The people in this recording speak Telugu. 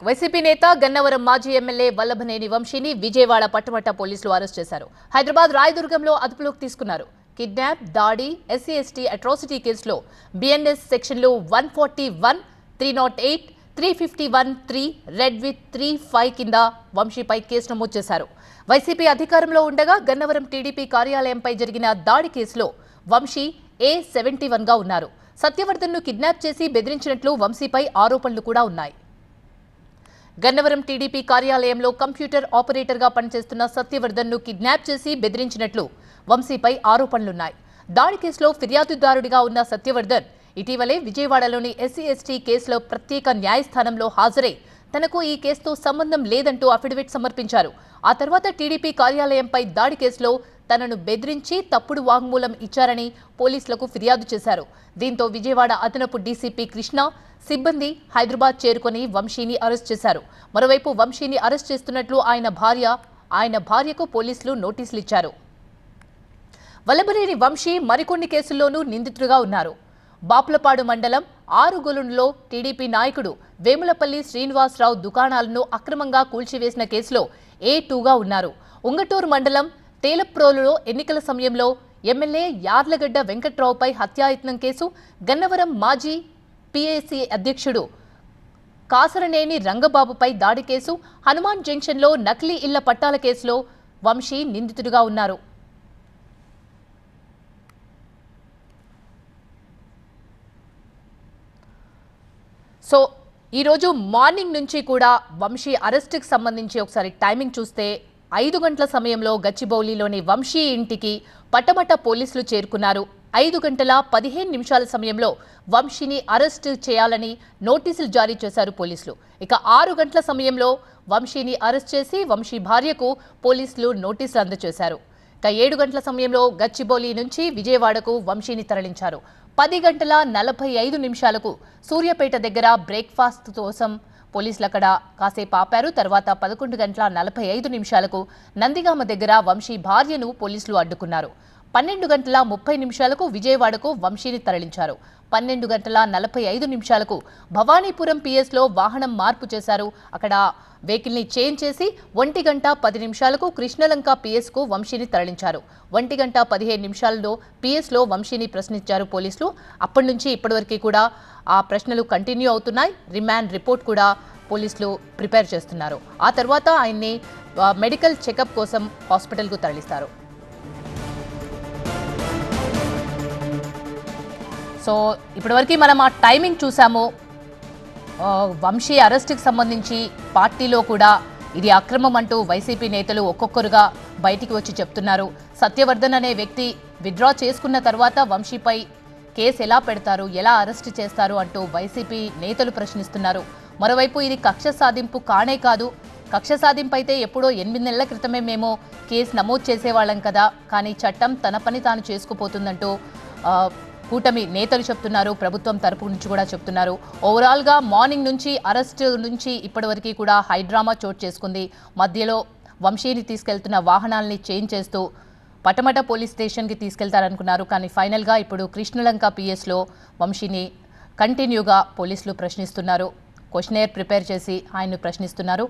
వైసీపీ నేత గన్నవరం మాజీ ఎమ్మెల్యే వల్లభనేని వంశీని విజయవాడ పట్టమట్ట పోలీసులు అరెస్ట్ చేశారు. హైదరాబాద్ రాయదుర్గంలో అదుపులోకి తీసుకున్నారు. కిడ్నాప్, దాడి, ఎస్సీ/ఎస్టీ అట్రాసిటీ కేసులో బిఎన్ఎస్ సెక్షన్లు 141, 308, 351(3) రెడ్ విత్ 3(5) కింద వంశీపై కేసు నమోదు చేశారు. వైసీపీ అధికారంలో ఉండగా గన్నవరం టీడీపీ కార్యాలయంపై జరిగిన దాడి కేసులో వంశీ A71గా ఉన్నారు. సత్యవర్ధన్ను కిడ్నాప్ చేసి బెదిరించినట్లు వంశీపై ఆరోపణలు కూడా ఉన్నాయి. గన్నవరం టీడీపీ కార్యాలయంలో కంప్యూటర్ ఆపరేటర్గా పనిచేస్తున్న సత్యవర్ధన్ను కిడ్నాప్ చేసి బెదిరించినట్లు వంశీపై ఆరోపణలున్నాయి. దాడి కేసులో ఫిర్యాదుదారుడిగా ఉన్న సత్యవర్ధన్ ఇటీవలే విజయవాడలోని ఎస్సీ/ఎస్టీ కేసులో ప్రత్యేక న్యాయస్థానంలో హాజరై తనకు ఈ కేసుతో సంబంధం లేదంటూ అఫిడవిట్ సమర్పించారు. ఆ తర్వాత టీడీపీ కార్యాలయంపై దాడి కేసులో తనను బెదిరించి తప్పుడు వాంగ్మూలం ఇచ్చారని పోలీసులకు ఫిర్యాదు చేశారు. దీంతో విజయవాడ అదనపు డీసీపీ కృష్ణ సిబ్బంది హైదరాబాద్ చేరుకుని వంశీని అరెస్ట్ చేశారు. మరోవైపు వంశీని అరెస్ట్ చేస్తున్నట్లు ఆయన భార్యకు పోలీసులు నోటీసులు ఇచ్చారు. వల్లభనేని వంశీ మరికొన్ని కేసుల్లోనూ నిందితుడిగా ఉన్నారు. బాపులపాడు మండలం ఆరుగులులో టీడీపీ నాయకుడు వేములపల్లి శ్రీనివాసరావు దుకాణాలను అక్రమంగా కూల్చివేసిన కేసులో A2గా ఉన్నారు. ఉంగటూరు మండలం తేలప్రోలులో ఎన్నికల సమయంలో ఎమ్మెల్యే యార్లగడ్డ వెంకట్రావుపై హత్యాయత్నం కేసు, గన్నవరం మాజీ PAC అధ్యక్షుడు కాసరనేని రంగబాబుపై దాడి కేసు, హనుమాన్ జంక్షన్లో నకిలీ ఇళ్ల పట్టాల కేసులో వంశీ నిందితుడిగా ఉన్నారు. సో ఈరోజు మార్నింగ్ నుంచి కూడా వంశీ అరెస్ట్కి సంబంధించి ఒకసారి టైమింగ్ చూస్తే 5 గంటల సమయంలో గచ్చిబౌలిలోని వంశీ ఇంటికి పట్టమట్ట పోలీసులు చేరుకున్నారు. 5 గంటల 15 నిమిషాల సమయంలో వంశీని అరెస్ట్ చేయాలని నోటీసులు జారీ చేశారు పోలీసులు. ఇక 6 గంటల సమయంలో వంశీని అరెస్ట్ చేసి వంశీ భార్యకు పోలీసులు నోటీసులు అందజేశారు. ఇక 7 గంటల సమయంలో గచ్చిబౌలి నుంచి విజయవాడకు వంశీని తరలించారు. 10 గంటల 45 నిమిషాలకు సూర్యాపేట దగ్గర బ్రేక్ఫాస్ట్ కోసం పోలీసులు అక్కడ కాసేపు ఆపారు. తర్వాత 11 గంటల 45 నిమిషాలకు నందిగామ దగ్గర వంశీ భార్యను పోలీసులు అడ్డుకున్నారు. 12 గంటల 30 నిమిషాలకు విజయవాడకు వంశీని తరలించారు. 12 గంటల 45 నిమిషాలకు భవానీపురం PS లో వాహనం మార్పు చేశారు. అక్కడ వెహికల్ని చేంజ్ చేసి 1 గంట 10 నిమిషాలకు కృష్ణలంక PS కు వంశీని తరలించారు. 1 గంట 15 నిమిషాల్లో PS లో వంశీని ప్రశ్నించారు పోలీసులు. అప్పటి నుంచి ఇప్పటివరకు కూడా ఆ ప్రశ్నలు కంటిన్యూ అవుతున్నాయి. రిమాండ్ రిపోర్ట్ కూడా పోలీసులు ప్రిపేర్ చేస్తున్నారు. ఆ తర్వాత ఆయన్ని మెడికల్ చెకప్ కోసం హాస్పిటల్కు తరలిస్తారు. సో ఇప్పటివరకు మనం ఆ టైమింగ్ చూసాము. వంశీ అరెస్ట్కి సంబంధించి పార్టీలో కూడా ఇది అక్రమం అంటూ వైసీపీ నేతలు ఒక్కొక్కరుగా బయటికి వచ్చి చెప్తున్నారు. సత్యవర్ధన్ అనే వ్యక్తి విత్డ్రా చేసుకున్న తర్వాత వంశీపై కేసు ఎలా పెడతారు, ఎలా అరెస్ట్ చేస్తారు అంటూ వైసీపీ నేతలు ప్రశ్నిస్తున్నారు. మరోవైపు ఇది కక్ష సాధింపు కానే కాదు. కక్ష సాధింపు అయితే ఎప్పుడో 8 నెలల క్రితమే మేము కేసు నమోదు చేసేవాళ్ళం కదా, కానీ చట్టం తన పని తాను చేసుకుపోతుందంటూ కూటమి నేతలు చెప్తున్నారు. ప్రభుత్వం తరపు నుంచి కూడా చెప్తున్నారు. ఓవరాల్గా మార్నింగ్ నుంచి అరెస్ట్ నుంచి ఇప్పటివరకు కూడా హైడ్రామా చోటు చేసుకుంది. మధ్యలో వంశీని తీసుకెళ్తున్న వాహనాలని చేంజ్ చేస్తూ పట్టమట పోలీస్ స్టేషన్కి తీసుకెళ్తారనుకున్నారు. కానీ ఫైనల్గా ఇప్పుడు కృష్ణలంక PSలో వంశీని కంటిన్యూగా పోలీసులు ప్రశ్నిస్తున్నారు. క్వశ్చనైర్ ప్రిపేర్ చేసి ఆయన్ను ప్రశ్నిస్తున్నారు.